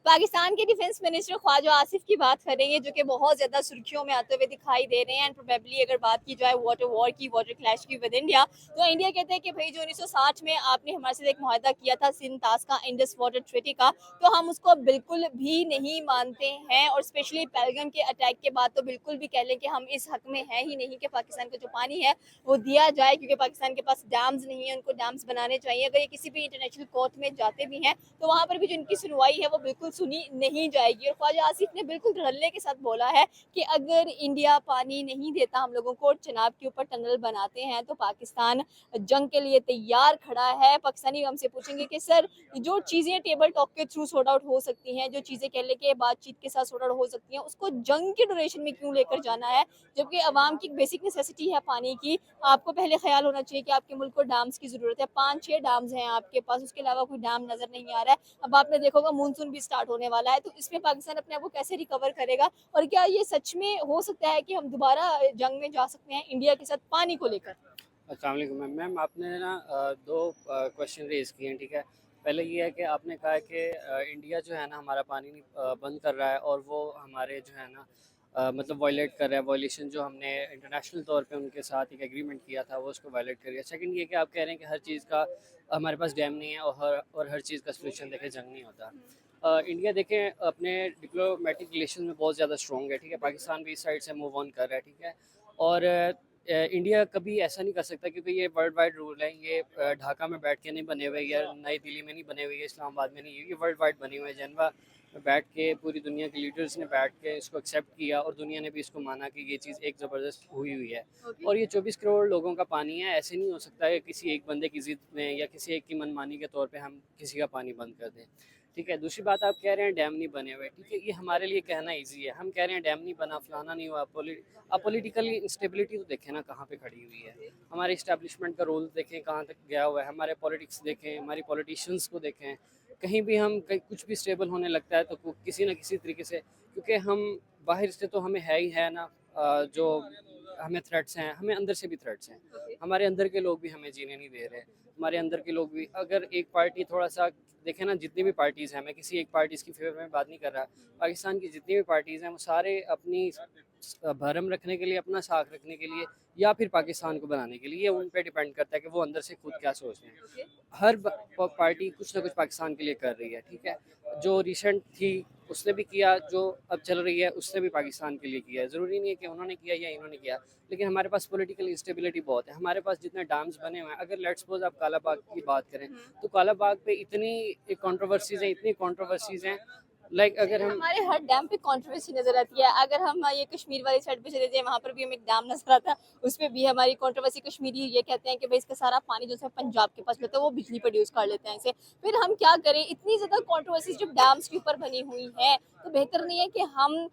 पाकिस्तान के defence minister Khwaja Asif की बात करेंगे, जो कि बहुत ज़्यादा सुर्खियों में आते हुए दिखाई दे रहे हैं। एंड प्रोबेबली अगर बात की जाए वाटर वॉर की, वाटर क्लैश की विद इंडिया, तो इंडिया कहते हैं कि भाई जो 1960 में आपने हमारे साथ एक मुआहदा किया था सिंध तास का, इंडस वाटर ट्रीटी का, तो हम उसको बिल्कुल भी नहीं मानते हैं। और स्पेशली पहलगाम के अटैक के बाद तो बिल्कुल भी कह लें कि हम इस हक में हैं ही नहीं कि पाकिस्तान का जो पानी है वो दिया जाए, क्योंकि पाकिस्तान के पास डैम्स नहीं है, उनको डैम्स बनाने चाहिए। अगर ये किसी भी इंटरनेशनल कोर्ट में जाते भी हैं तो वहां पर भी जो इनकी सुनवाई है वो बिल्कुल सुनी नहीं जाएगी। और ख्वाजा आसिफ ने बिल्कुल धड़ल्ले के साथ बोला है कि अगर इंडिया पानी नहीं देता हम लोगों को, चनाब के ऊपर टनल बनाते हैं, तो पाकिस्तान जंग के लिए तैयार खड़ा है। पाकिस्तानी हमसे पूछेंगे कि सर, जो चीजें टेबल टॉक के थ्रू सॉर्ट आउट हो सकती हैं, जो चीजें कह ले के बातचीत के साथ सॉर्ट आउट हो सकती हैं, उसको जंग के ड्यूरेशन में क्यों लेकर जाना है, जबकि आवाम की बेसिक नेसेसिटी है पानी की। आपको पहले ख्याल होना चाहिए कि आपके मुल्क को डैम्स की जरूरत है। 5-6 डैम्स हैं आपके पास, उसके अलावा कोई डैम नजर नहीं आ रहा है। अब आपने देखा होगा मानसून भी स्टार्ट होने वाला है, तो इसमें पाकिस्तान अपने आप को कैसे रिकवर करेगा? और क्या ये सच में हो सकता है कि हम दोबारा जंग में जा सकते हैं इंडिया के साथ पानी को लेकर? अस्सलाम वालेकुम मैम। आपने ना दो क्वेश्चन रेज़ किए हैं, ठीक है। पहले ये है कि आपने कहा कि इंडिया जो है ना हमारा पानी नहीं बंद कर रहा है और वो हमारे जो है ना मतलब वायलेट कर रहा है। वायलेशन जो हमने इंटरनेशनल तौर पे उनके साथ एक एग्रीमेंट किया था वो उसको वायलेट कर रहा है। सेकंड ये कि आप कह रहे हैं कि हर चीज़ का हमारे पास डैम नहीं है और हर चीज़ का सोल्यूशन देखें जंग नहीं होता। इंडिया देखें अपने डिप्लोमेटिक रिलेशन में बहुत ज़्यादा स्ट्रॉन्ग है, ठीक है। पाकिस्तान भी इस साइड से मूव ऑन कर रहा है, ठीक है। और इंडिया कभी ऐसा नहीं कर सकता क्योंकि ये वर्ल्ड वाइड रूल है। ये ढाका में बैठ के नहीं बने हुए या नई दिल्ली में नहीं बने हुए, इस्लामाबाद में नहीं, ये वर्ल्ड वाइड बने हुए हैं। जनवा में बैठ के पूरी दुनिया के लीडर्स ने बैठ के इसको एक्सेप्ट किया और दुनिया ने भी इसको माना कि ये चीज़ एक ज़बरदस्त हुई हुई है। ओके। और ये 24 करोड़ लोगों का पानी है। ऐसे नहीं हो सकता है किसी एक बंदे की ज़िद में या किसी एक की मनमानी के तौर पे हम किसी का पानी बंद कर दें, ठीक है। दूसरी बात, आप कह रहे हैं डैम नहीं बने हुए, ठीक है। ये हमारे लिए कहना ईजी है। हम कह रहे हैं डैम नहीं बना, फलाना नहीं हुआ। आप पॉलिटिकली इंस्टेबिलिटी तो देखें ना कहाँ पे खड़ी हुई है। हमारे इस्टेब्लिशमेंट का रोल देखें कहाँ तक गया हुआ है। हमारे पॉलिटिक्स देखें, हमारी पॉलिटिशियंस को देखें। कहीं भी हम कहीं कुछ भी स्टेबल होने लगता है तो किसी न किसी तरीके से, क्योंकि हम बाहर से तो हमें है ही है ना, जो हमें थ्रेट्स हैं, हमें अंदर से भी थ्रेट्स हैं। हमारे अंदर के लोग भी हमें जीने नहीं दे रहे। हमारे अंदर के लोग भी, अगर एक पार्टी थोड़ा सा देखें ना, जितनी भी पार्टीज़ हैं, मैं किसी एक पार्टी की फेवर में बात नहीं कर रहा। पाकिस्तान की जितनी भी पार्टीज़ हैं वो सारे अपनी भरम रखने के लिए, अपना साख रखने के लिए या फिर पाकिस्तान को बनाने के लिए, उन पे डिपेंड करता है कि वो अंदर से खुद क्या सोच रहे हैं। हर पार्टी कुछ ना कुछ पाकिस्तान के लिए कर रही है, ठीक है। जो रिसेंट थी उसने भी किया, जो अब चल रही है उसने भी पाकिस्तान के लिए किया है। ज़रूरी नहीं है कि उन्होंने किया या इन्होंने किया, लेकिन हमारे पास पॉलिटिकल इंस्टेबिलिटी बहुत है। हमारे पास जितने डैम्स बने हुए हैं, अगर लेट्स सपोज आप काला बाग की बात करें तो काला बाग पे इतनी कंट्रोवर्सीज हैं, इतनी कंट्रोवर्सीज हैं। लाइक अगर लेकिन हम हमारे हर डैम पे कंट्रोवर्सी नजर आती है। अगर हम ये कश्मीर वाली साइड पे चले जाए, वहां पर भी हमें एक डैम नजर आता है, उस पे भी हमारी कंट्रोवर्सी। कश्मीरी ये कहते हैं कि भाई इसका सारा पानी जो है पंजाब के पास लेते हैं, वो बिजली प्रोड्यूस कर लेते हैं इसे। फिर हम क्या करें? इतनी ज्यादा कंट्रोवर्सी जब डैम्स के ऊपर बनी हुई है, तो बेहतर नहीं है कि हम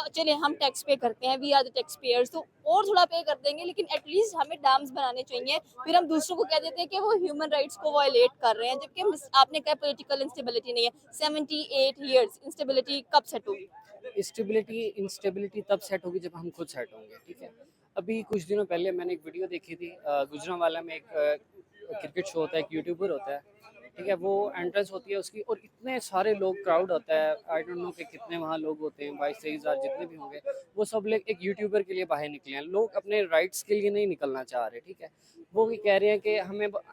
चले, हम टैक्स पे करते हैं, we are the tax payers, तो और थोड़ा पे कर देंगे, लेकिन एटलीस्ट हमें डैम्स बनाने चाहिए। फिर हम दूसरों को कह देते हैं कि वो ह्यूमन राइट्स को वायलेट कर रहे हैं, जबकि आपने कहा पॉलिटिकल इंस्टेबिलिटी नहीं है। 78 ईयर्स इंस्टेबिलिटी कब सेट होगी? स्टेबिलिटी इंस्टेबिलिटी तब सेट होगी जब हम खुद सेट होंगे, ठीक है। अभी कुछ दिनों पहले मैंने एक वीडियो देखी थी, गुजरांवाला में एक क्रिकेट शो होता है, एक यूट्यूबर होता है, ठीक है। वो एंट्रेंस होती है उसकी और इतने सारे लोग, क्राउड होता है, आई डोंट नो कि कितने वहाँ लोग होते हैं, 22-23 हज़ार जितने भी होंगे। वो सब लोग एक यूट्यूबर के लिए बाहर निकले हैं। लोग अपने राइट्स के लिए नहीं निकलना चाह रहे, ठीक है। वो भी कह रहे हैं कि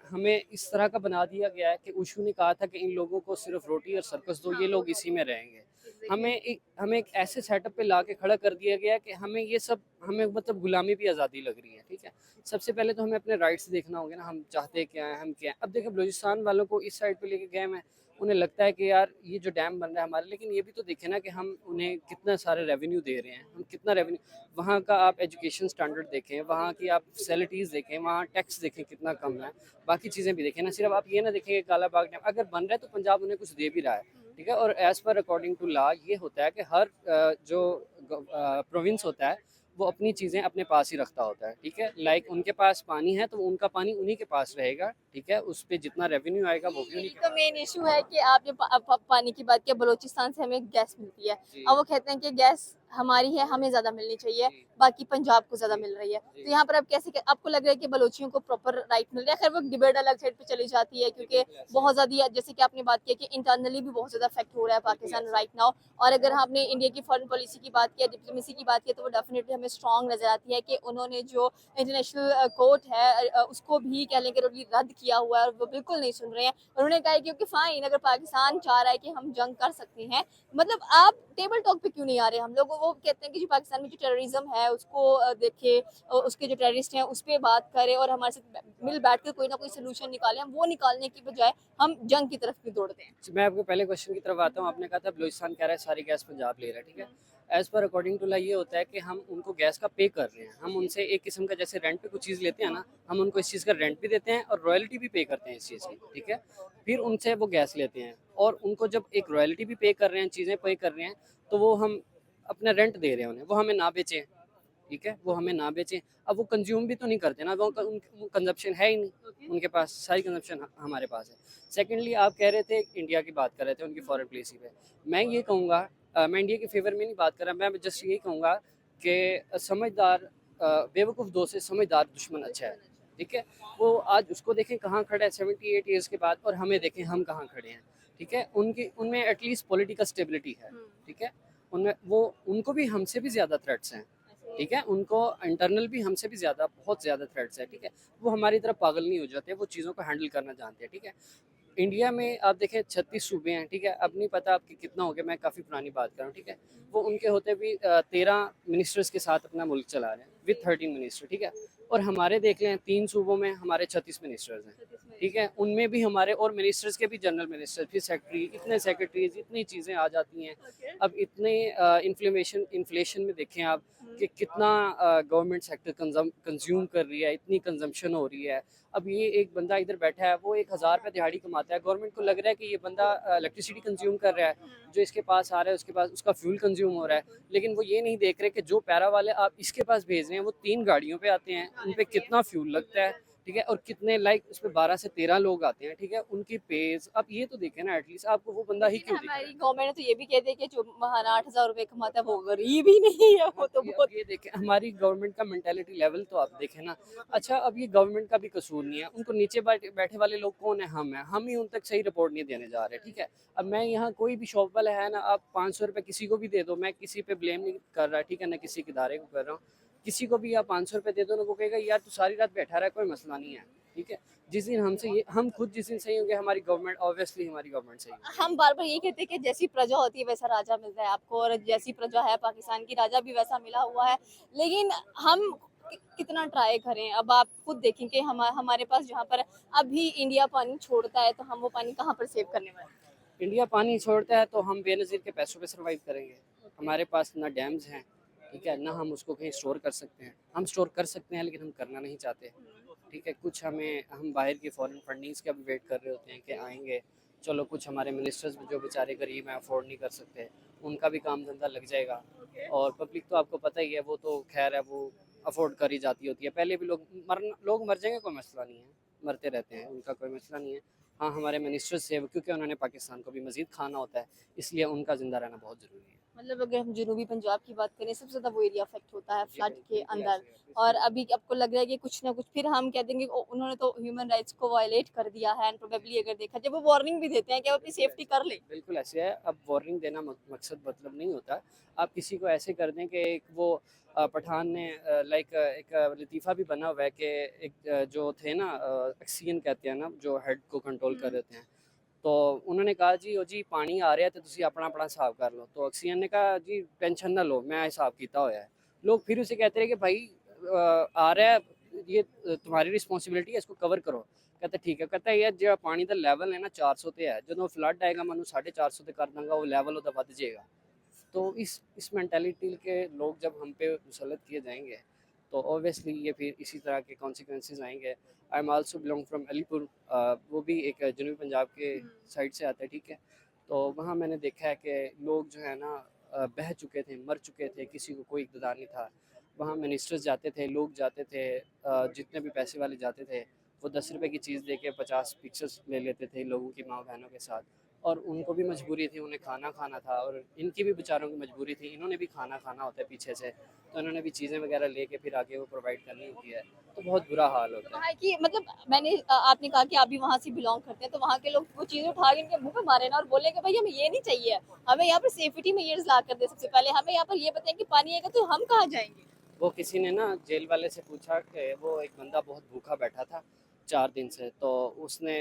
हमें इस तरह का बना दिया गया है कि उशू ने कहा था कि इन लोगों को सिर्फ रोटी और सर्कस दो, ये लोग इसी में रहेंगे। हमें एक ऐसे सेटअप पे ला के खड़ा कर दिया गया है कि हमें ये सब, हमें मतलब गुलामी भी आज़ादी लग रही है, ठीक है। सबसे पहले तो हमें अपने राइट्स देखना होगा ना, हम चाहते क्या हैं, हम क्या हैं। अब देखो बलूचिस्तान वालों को इस साइड पे लेके गए हैं, उन्हें लगता है कि यार ये जो डैम बन रहा है हमारे, लेकिन ये भी तो देखें ना कि हम उन्हें कितना सारे रेवेन्यू दे रहे हैं, हम कितना रेवेन्यू। वहाँ का आप एजुकेशन स्टैंडर्ड देखें, वहाँ की आप फैसिलिटीज़ देखें, वहाँ टैक्स देखें कितना कम है। बाकी चीज़ें भी देखें ना, सिर्फ आप ये ना देखें कि काला बाग डैम अगर बन रहा है तो पंजाब उन्हें कुछ दे भी रहा है, ठीक है। और as per according to law ये होता है कि हर जो प्रोविंस होता है वो अपनी चीज़ें अपने पास ही रखता होता है, ठीक है। लाइक उनके पास पानी है तो उनका पानी उन्हीं के पास रहेगा, ठीक है। उस पर जितना रेवेन्यू आएगा वो भी यही उन्हीं के तो पास। मेन इशू है कि आपने पानी की बात किया, बलोचिस्तान से हमें गैस मिलती है। जी। अब वो कहते हैं कि गैस हमारी है, हमें ज़्यादा मिलनी चाहिए, जी, बाकी पंजाब को ज़्यादा जी, मिल रही है। जी। तो यहाँ पर आप कैसे आपको लग रहा है कि बलोचियों को प्रॉपर राइट मिल रहा है? खैर वो डिबेट अलग साइड पे चली जाती है, जी, क्योंकि बिल्कुल ऐसे है। बहुत ज़्यादा जैसे कि आपने बात की है कि इंटरनली भी बहुत ज़्यादा इफेक्ट हो रहा है बिल्कुल पाकिस्तान ऐसे है। Right now. और अगर आपने इंडिया की फॉरेन पॉलिसी की बात की, डिप्लोमेसी की बात की, तो वो डेफिनेटली हमें स्ट्रॉन्ग नजर आती है कि उन्होंने जो इंटरनेशनल कोर्ट है उसको भी कह लें कि रद्द किया हुआ है, और वो बिल्कुल नहीं सुन रहे हैं। उन्होंने कहा है क्योंकि फाइन, अगर पाकिस्तान चाह रहा है कि हम जंग कर सकते हैं, मतलब आप टेबल टॉक पे क्यों नहीं आ रहे? हम लोग वो कहते हैं कि जो पाकिस्तान में जो टेररिज्म है उसको देखे, उसके जो टेररिस्ट हैं उस पर बात करें और हमारे साथ मिल बैठ कर कोई ना कोई सोल्यूशन निकालें। हम वो निकालने की बजाय हम जंग की तरफ क्यों दौड़ते हैं? मैं आपके पहले क्वेश्चन की तरफ आता हूँ। आपने कहा था बलूचिस्तान कह रहा है सारी गैस पंजाब ले रहा है, ठीक है। As per according to law ये होता है कि हम उनको गैस का पे कर रहे हैं। हम उनसे एक किस्म का जैसे रेंट पे कुछ चीज़ लेते हैं ना, हम उनको इस चीज़ का रेंट भी देते हैं और रॉयल्टी भी पे करते हैं इस चीज़ की, ठीक है। फिर उनसे वो गैस लेते हैं और उनको जब एक रॉयल्टी भी पे कर रहे हैं, चीज़ें पे कर रहे हैं, तो वो हम अपना रेंट दे रहे हैं उन्हें, वो हमें ना बेचें, ठीक है, वो हमें ना बेचें। अब वो कंज्यूम भी तो नहीं करते ना, वो कंजप्शन है ही नहीं उनके पास, सारी कंजप्शन हमारे पास है। सेकेंडली आप कह रहे थे इंडिया की बात कर रहे थे उनकी फॉरेन पॉलिसी पे। मैं ये कहूँगा, मैं इंडिया के फेवर में नहीं बात कर रहा, मैं जस्ट यही कहूँगा कि समझदार बेवकूफ़ दोस्त से समझदार दुश्मन अच्छा है, ठीक है। वो आज उसको देखें कहाँ खड़ा है 78 ईयर्स के बाद, और हमें देखें हम कहाँ खड़े हैं, ठीक है। उनकी उनमें एटलीस्ट पॉलिटिकल स्टेबिलिटी है, ठीक है। उनमें वो उनको भी हमसे भी ज़्यादा थ्रेट्स हैं, ठीक है। उनको इंटरनल भी हमसे भी ज़्यादा बहुत ज़्यादा थ्रेट्स है, ठीक है। वो हमारी तरह पागल नहीं हो जाते, वो चीज़ों को हैंडल करना जानते हैं, ठीक है। इंडिया में आप देखें 36 सूबे हैं, ठीक है। अब नहीं पता आपके कितना हो गया, मैं काफ़ी पुरानी बात कर रहा हूँ, ठीक है। वो उनके होते भी 13 मिनिस्टर्स के साथ अपना मुल्क चला रहे हैं विद 13 मिनिस्टर, ठीक है। और हमारे देख लें 3 सूबों में हमारे 36 मिनिस्टर्स हैं, ठीक है। उनमें भी हमारे और मिनिस्टर्स के भी जनरल मिनिस्टर, फिर सेक्रेटरी, इतने सेक्रेटरीज, इतनी चीज़ें आ जाती हैं। अब इतने इन्फ्लेशन में देखें आप कि कितना गवर्नमेंट सेक्टर कंज्यूम कर रही है, इतनी कंजम्पशन हो रही है। अब ये एक बंदा इधर बैठा है, वो 1000 रुपये दिहाड़ी कमाता है, गवर्नमेंट को लग रहा है कि ये बंदा इलेक्ट्रिसिटी कंज्यूम कर रहा है, जो इसके पास आ रहा है उसके पास उसका फ्यूल कंज्यूम हो रहा है। लेकिन वो ये नहीं देख रहे कि जो पैरा वाले आप इसके पास भेज रहे हैं, वो 3 गाड़ियों पे आते हैं, उन पे कितना फ्यूल लगता है, ठीक है। और कितने लाइक उस पर 12 से 13 लोग आते हैं, ठीक है। उनकी पेज आप ये तो देखें ना, एटलीस्ट आपको वो बंदा ही लेकिन क्यों दिख रहा हमारी है। गवर्नमेंट ने तो ये भी कह दिया कि जो महाना 8,000 रुपए कमाता है वो गरीब ही नहीं है, हाँ, वो तो अब बहुत। ये देखें हमारी गवर्नमेंट का मेंटालिटी लेवल तो आप देखें ना। अच्छा, अब ये गवर्नमेंट का भी कसूर नहीं है, उनको नीचे बैठे बैठे वाले लोग कौन है, हम ही उन तक सही रिपोर्ट नहीं देने जा रहे, ठीक है। अब मैं यहाँ कोई भी शॉप वाला है ना, आप 500 रुपये किसी को भी दे दो, मैं किसी पे ब्लेम नहीं कर रहा, ठीक है ना, किसी इदारे को कर रहा हूँ। किसी को भी आप 500 रुपये दे दो ना, वो कहेगा यार तू सारी रात बैठा रहा है, कोई मसला नहीं है, ठीक है। जिस दिन हमसे ये हम खुद जिस दिन सही होंगे, हमारी गवर्नमेंट ऑब्वियसली हमारी गवर्नमेंट सही होगी। हम बार बार यही कहते हैं कि जैसी प्रजा होती है वैसा राजा मिलता है आपको, और जैसी प्रजा है पाकिस्तान की, राजा भी वैसा मिला हुआ है। लेकिन हम कितना ट्राई करें? अब आप खुद देखें कि हमारे पास जहाँ पर अभी इंडिया पानी छोड़ता है, तो हम वो पानी कहाँ पर सेव करने वाले हैं? इंडिया पानी छोड़ता है तो हम बेनज़ीर के पैसों पे सर्वाइव करेंगे। हमारे पास ना डैम्स हैं, ठीक है, ना हम उसको कहीं स्टोर कर सकते हैं। हम स्टोर कर सकते हैं लेकिन हम करना नहीं चाहते, ठीक है। कुछ हम बाहर की फॉरेन फंडिंग्स का भी वेट कर रहे होते हैं कि आएंगे। चलो कुछ हमारे मिनिस्टर्स जो बेचारे गरीब हैं, अफोर्ड नहीं कर सकते, उनका भी काम धंधा लग जाएगा। और पब्लिक तो आपको पता ही है, वो तो खैर है, वो अफोर्ड करी जाती होती है। पहले भी लोग मर जाएंगे, कोई मसला नहीं है, मरते रहते हैं, उनका कोई मसला नहीं है। हाँ, हमारे मिनिस्टर्स से क्योंकि उन्होंने पाकिस्तान को भी मज़ीद खाना होता है, इसलिए उनका ज़िंदा रहना बहुत ज़रूरी है। मतलब अगर हम जनूबी पंजाब की बात करें, सबसे ज़्यादा वो एरिया अफेक्ट होता है जी, फ्लड के बिल्कुल अंदर। ऐसे है। और अभी आपको लग रहा है कि कुछ ना कुछ फिर हम कह देंगे उन्होंने तो ह्यूमन राइट्स को वायलेट कर दिया है, एंड प्रोबेबली अगर देखा जाए वो वार्निंग भी देते हैं कि आप अपनी सेफ्टी कर ले। बिल्कुल ऐसे है। अब वार्निंग देना मकसद मतलब नहीं होता। आप किसी को ऐसे कर दें कि एक वो पठान ने लाइक एक लतीफ़ा भी बना हुआ है कि एक जो थे ना एक्सियन कहते हैं ना, जो हेड को कंट्रोल कर देते हैं। तो उन्होंने कहा जी ओ जी पानी आ रहा है तो तुसी अपना अपना हिसाब कर लो। तो ऑक्सीजन ने कहा जी टेंशन ना लो, मैं हिसाब किया होया है। लोग फिर उसे कहते रहे कि भाई आ रहा है, ये तुम्हारी रिस्पॉन्सिबिलिटी है, इसको कवर करो। कहता ठीक है, कहता यार जो पानी का लेवल है ना 400 ਤੇ है, ਜਦੋਂ फ्लड आएगा मैं 450 ਤੇ कर दूंगा, वो लेवल ਉਹਦਾ ਵੱਧ जाएगा। तो इस मेंटालिटी के लोग जब हम पे मुसलत किए जाएंगे, तो ऑब्वियसली ये फिर इसी तरह के कॉन्सिक्वेंसेज आएंगे। I am also belong from Alipur, वो भी एक जनूबी पंजाब के साइड से आता है, ठीक है। तो वहाँ मैंने देखा है कि लोग जो है ना बह चुके थे, मर चुके थे, किसी को कोई इक़्तिदार नहीं था। वहाँ मिनिस्टर्स जाते थे, लोग जाते थे, जितने भी पैसे वाले जाते थे, वो 10 रुपए की चीज़ दे के 50 पिक्चर्स ले लेते थे लोगों की माँ बहनों के साथ। और उनको भी मजबूरी थी, उन्हें खाना खाना था, और इनकी भी बेचारों की मजबूरी थी, इन्होंने भी खाना खाना होता है पीछे से, तो इन्होंने भी चीज़ें वगैरह लेके फिर आगे वो प्रोवाइड करनी होती है, तो बहुत बुरा हाल होता है। वहाँ की मतलब आपने कहा कि आप भी वहाँ से बिलोंग करते हैं, तो वहाँ के लोग वो चीज़ें उठा के इनके मुँह पे मारे ना और बोले कि भाई हमें ये नहीं चाहिए, हमें यहाँ पर सेफ्टी मेजर्स ला कर दे, सबसे पहले हमें यहाँ पर ये बताएं कि पानी आएगा तो हम कहाँ जाएंगे। वो किसी ने ना जेल वाले से पूछा कि वो एक बंदा बहुत भूखा बैठा था 4 दिन से, तो उसने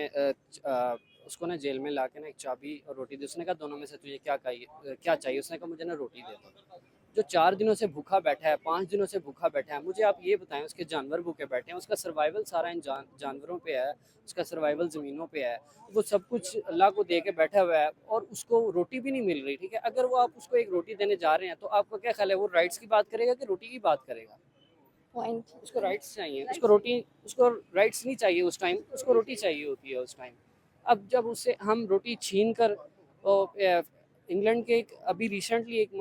उसको ना जेल में ला के ना एक चाबी और रोटी दी। उसने कहा दोनों में से तुझे क्या चाहिए? उसने कहा मुझे ना रोटी दे दो। जो 4 दिनों से भूखा बैठा है, 5 दिनों से भूखा बैठा है, मुझे आप ये बताएं, उसके जानवर भूखे बैठे हैं, उसका सर्वाइवल सारा इन जानवरों पे है, उसका सर्वाइवल ज़मीनों पे है, वो सब कुछ अल्लाह को दे के बैठा हुआ है और उसको रोटी भी नहीं मिल रही, ठीक है? अगर वो आप उसको एक रोटी देने जा रहे हैं तो आपका क्या ख्याल है, वो राइट्स की बात करेगा कि रोटी की बात करेगा? पॉइंट। उसको राइट्स चाहिए, उसको रोटी, उसको राइट्स नहीं चाहिए उस टाइम, उसको रोटी चाहिए होती है उस टाइम। अब जब उससे हम रोटी छीन कर, इंग्लैंड के एक अभी रिसेंटली एक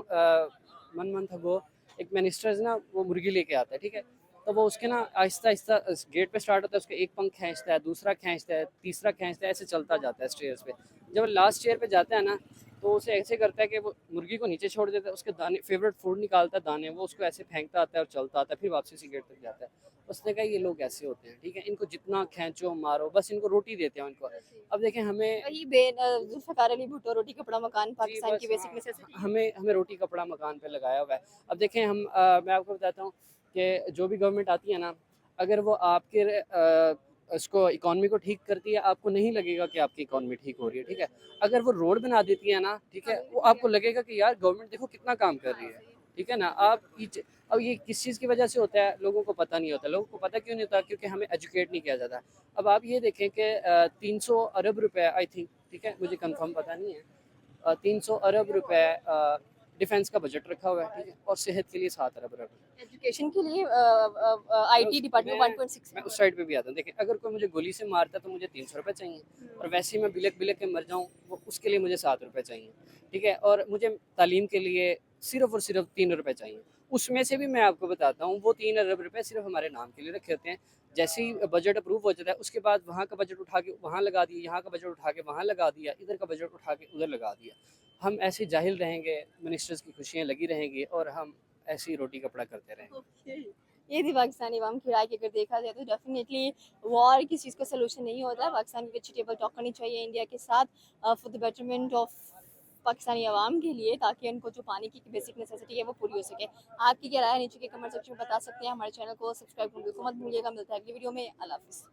1 मंथ अगो एक मिनिस्टर्स ना वो मुर्गी लेके आता है, ठीक है? तो वो उसके ना आहिस्ता आहिस्ता गेट पे स्टार्ट होता है, उसका एक पंख खींचता है, दूसरा खींचता है, तीसरा खींचता है, ऐसे चलता जाता है स्टेयर्स पे। जब लास्ट चेयर पे जाता है ना, तो उसे ऐसे करता है कि वो मुर्गी को नीचे छोड़ देता है, उसके दाने फेवरेट फूड निकालता है, दाने वो उसको ऐसे फेंकता आता है और चलता आता है, फिर वापसी से गेट तक जाता है। उसने कहा ये लोग ऐसे होते हैं, ठीक है? इनको जितना खींचो मारो, बस इनको रोटी देते हैं उनको। अब देखें हमें, वही जुल्फ़िकार अली भुट्टो, रोटी कपड़ा मकान, जी पाकिस्तान बस की हाँ, बेसिक नेसेसिटी है। हमें हमें रोटी कपड़ा मकान पे लगाया हुआ है। अब देखें हम, मैं आपको बताता हूँ कि जो भी गवर्नमेंट आती है ना, अगर वो आपके इसको इकॉनमी को ठीक करती है, आपको नहीं लगेगा कि आपकी इकॉनमी ठीक हो रही है, ठीक है? अगर वो रोड बना देती है ना, ठीक है, वो आपको लगेगा कि यार गवर्नमेंट देखो कितना काम कर रही है, ठीक है ना? अब ये किस चीज़ की वजह से होता है, लोगों को पता नहीं होता। लोगों को पता क्यों नहीं होता? क्योंकि हमें एजुकेट नहीं किया जाता। अब आप ये देखें कि 300 अरब रुपए आई थिंक, ठीक है, मुझे कंफर्म पता नहीं है, 300 अरब रुपए डिफेंस का बजट रखा हुआ है, ठीक है, और सेहत के लिए 7 अरब रुपए। एजुकेशन के लिए मैं आईटी उस डिपार्टमेंट मैं 1.6 मैं उस साइड पे भी आता हूँ। देखिए अगर कोई मुझे गोली से मारता है तो मुझे 300 रुपये चाहिए, और वैसे ही मैं बिलक बिलक के मर जाऊँ, वो उसके लिए मुझे 7 रुपये चाहिए, ठीक है? और मुझे तालीम के लिए सिर्फ और सिर्फ 3 रुपये चाहिए। उसमें से भी मैं आपको बताता हूँ, वो 3 अरब रुपये सिर्फ हमारे नाम के लिए रखे होते हैं। जैसे ही बजट अप्रूव हो जाता है, उसके बाद वहाँ का बजट उठा के वहाँ लगा दिया, यहाँ का बजट उठा के वहाँ लगा दिया, इधर का बजट उठा के उधर लगा दिया। हम ऐसे जाहिल रहेंगे, मिनिस्टर्स की खुशियाँ लगी रहेंगी, और हम ऐसे ही रोटी कपड़ा करते रहेंगे। ओके। ये थी पाकिस्तानी अवाम की राय कि अगर देखा जाए तो डेफिनेटली वॉर किस चीज़ का सोल्यूशन नहीं होता है। पाकिस्तान की अच्छी टेबल टॉक करनी चाहिए इंडिया के साथ for the betterment of Pakistani अवाम के लिए, ताकि उनको जो पानी की बेसिक नेसेसिटी है वो पूरी हो सके। आपकी क्या राय है नीचे के कमेंट सेक्शन में बता सकते हैं। हमारे चैनल को सब्सक्राइब करना बिल्कुल मत भूलिएगा। मिलता है अगली वीडियो में। अल्लाह हाफिज़।